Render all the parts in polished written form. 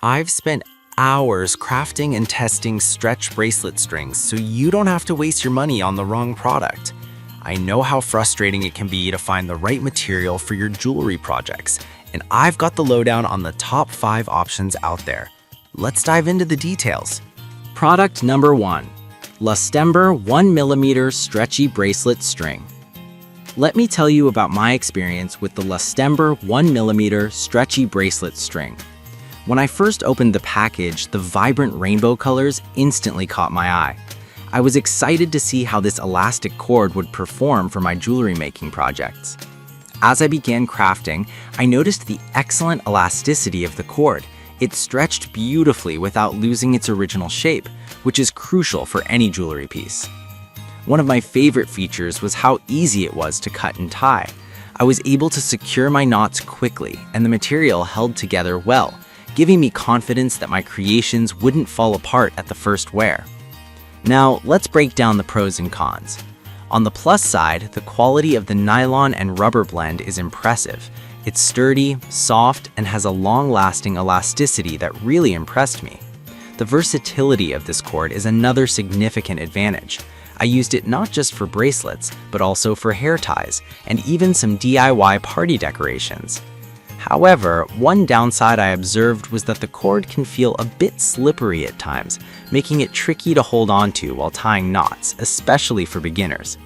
I've spent hours crafting and testing stretch bracelet strings so you don't have to waste your money on the wrong product. I know how frustrating it can be to find the right material for your jewelry projects, and I've got the lowdown on the top 5 options out there. Let's dive into the details. Product number 1. Lustember 1mm Stretchy Bracelet String. Let me tell you about my experience with the Lustember 1mm Stretchy Bracelet String. When I first opened the package, the vibrant rainbow colors instantly caught my eye. I was excited to see how this elastic cord would perform for my jewelry making projects. As I began crafting, I noticed the excellent elasticity of the cord. It stretched beautifully without losing its original shape, which is crucial for any jewelry piece. One of my favorite features was how easy it was to cut and tie. I was able to secure my knots quickly, and the material held together well, giving me confidence that my creations wouldn't fall apart at the first wear. Now, let's break down the pros and cons. On the plus side, the quality of the nylon and rubber blend is impressive. It's sturdy, soft, and has a long-lasting elasticity that really impressed me. The versatility of this cord is another significant advantage. I used it not just for bracelets, but also for hair ties, and even some DIY party decorations. However, one downside I observed was that the cord can feel a bit slippery at times, making it tricky to hold on to while tying knots, especially for beginners.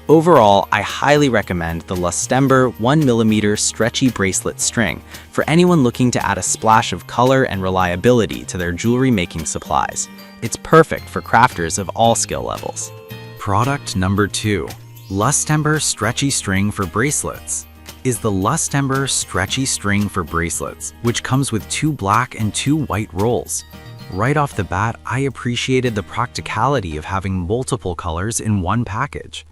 Overall, I highly recommend the Lustember 1mm Stretchy Bracelet String for anyone looking to add a splash of color and reliability to their jewelry making supplies. It's perfect for crafters of all skill levels. Product number 2. Lustember Stretchy String for Bracelets. Is the Lustember Stretchy String for Bracelets, which comes with 2 black and 2 white rolls. Right off the bat, I appreciated the practicality of having multiple colors in one package.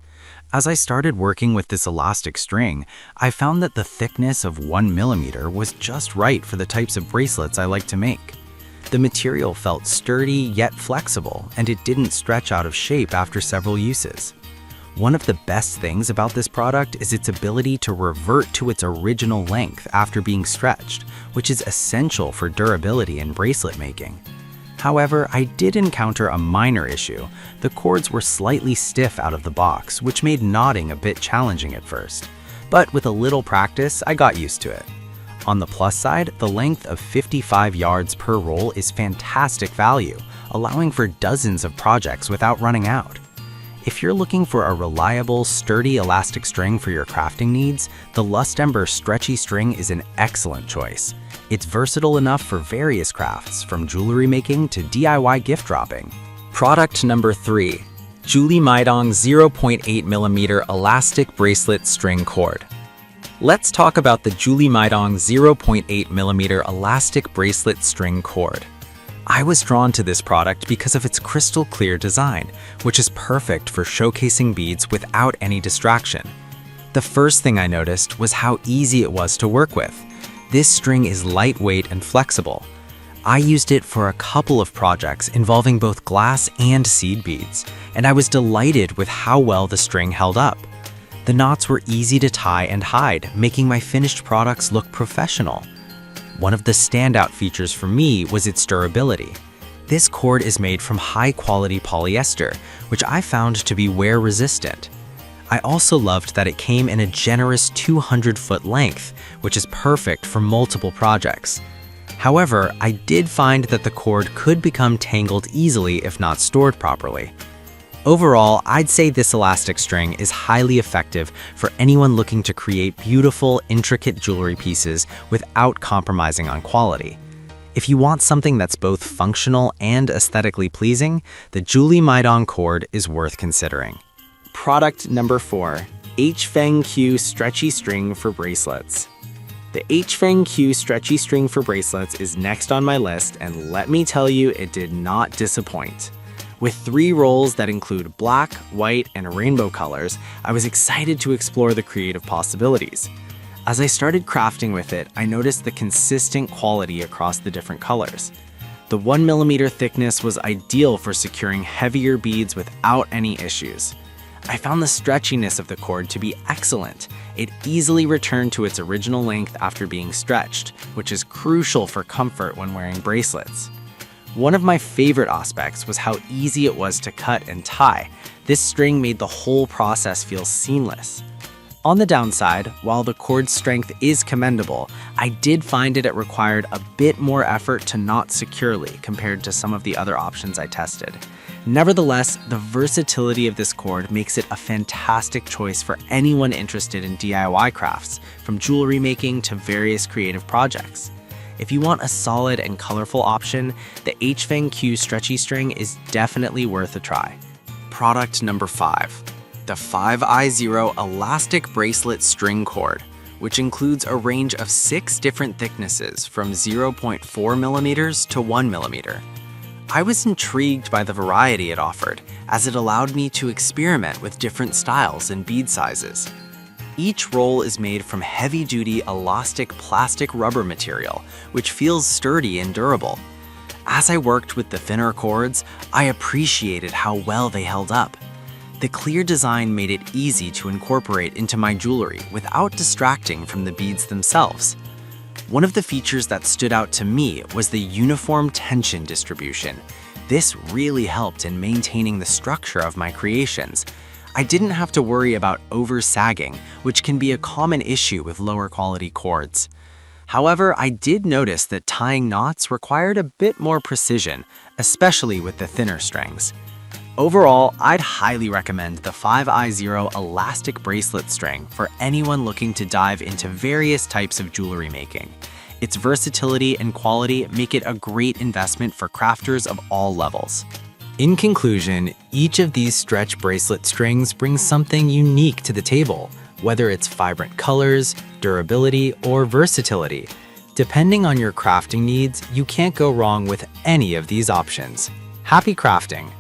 As I started working with this elastic string, I found that the thickness of 1mm was just right for the types of bracelets I like to make. The material felt sturdy yet flexible, and it didn't stretch out of shape after several uses. One of the best things about this product is its ability to revert to its original length after being stretched, which is essential for durability in bracelet making. However, I did encounter a minor issue. The cords were slightly stiff out of the box, which made knotting a bit challenging at first. But with a little practice, I got used to it. On the plus side, the length of 55 yards per roll is fantastic value, allowing for dozens of projects without running out. If you're looking for a reliable, sturdy elastic string for your crafting needs, the Lustember Stretchy String is an excellent choice. It's versatile enough for various crafts, from jewelry making to DIY gift dropping. Product number 3. Julie Maidong 0.8mm Elastic Bracelet String Cord. Let's talk about the Julie Maidong 0.8mm Elastic Bracelet String Cord. I was drawn to this product because of its crystal clear design, which is perfect for showcasing beads without any distraction. The first thing I noticed was how easy it was to work with. This string is lightweight and flexible. I used it for a couple of projects involving both glass and seed beads, and I was delighted with how well the string held up. The knots were easy to tie and hide, making my finished products look professional. One of the standout features for me was its durability. This cord is made from high-quality polyester, which I found to be wear-resistant. I also loved that it came in a generous 200-foot length, which is perfect for multiple projects. However, I did find that the cord could become tangled easily if not stored properly. Overall, I'd say this elastic string is highly effective for anyone looking to create beautiful, intricate jewelry pieces without compromising on quality. If you want something that's both functional and aesthetically pleasing, the Julie Maidong cord is worth considering. Product number 4. H-Feng Q Stretchy String for Bracelets. The H-Feng Q Stretchy String for Bracelets is next on my list, and let me tell you, it did not disappoint. With 3 rolls that include black, white, and rainbow colors, I was excited to explore the creative possibilities. As I started crafting with it, I noticed the consistent quality across the different colors. The 1mm thickness was ideal for securing heavier beads without any issues. I found the stretchiness of the cord to be excellent. It easily returned to its original length after being stretched, which is crucial for comfort when wearing bracelets. One of my favorite aspects was how easy it was to cut and tie. This string made the whole process feel seamless. On the downside, while the cord strength is commendable, I did find it required a bit more effort to knot securely compared to some of the other options I tested. Nevertheless, the versatility of this cord makes it a fantastic choice for anyone interested in DIY crafts, from jewelry making to various creative projects. If you want a solid and colorful option, the HFeng-Q stretchy string is definitely worth a try. Product number 5. The 5i0 Elastic Bracelet String Cord, which includes a range of 6 different thicknesses from 0.4mm to 1mm. I was intrigued by the variety it offered, as it allowed me to experiment with different styles and bead sizes. Each roll is made from heavy-duty elastic plastic rubber material, which feels sturdy and durable. As I worked with the thinner cords, I appreciated how well they held up. The clear design made it easy to incorporate into my jewelry without distracting from the beads themselves. One of the features that stood out to me was the uniform tension distribution. This really helped in maintaining the structure of my creations. I didn't have to worry about over-sagging, which can be a common issue with lower quality cords. However, I did notice that tying knots required a bit more precision, especially with the thinner strings. Overall, I'd highly recommend the 5i0 Elastic Bracelet String for anyone looking to dive into various types of jewelry making. Its versatility and quality make it a great investment for crafters of all levels. In conclusion, each of these stretch bracelet strings brings something unique to the table, whether it's vibrant colors, durability, or versatility. Depending on your crafting needs, you can't go wrong with any of these options. Happy crafting!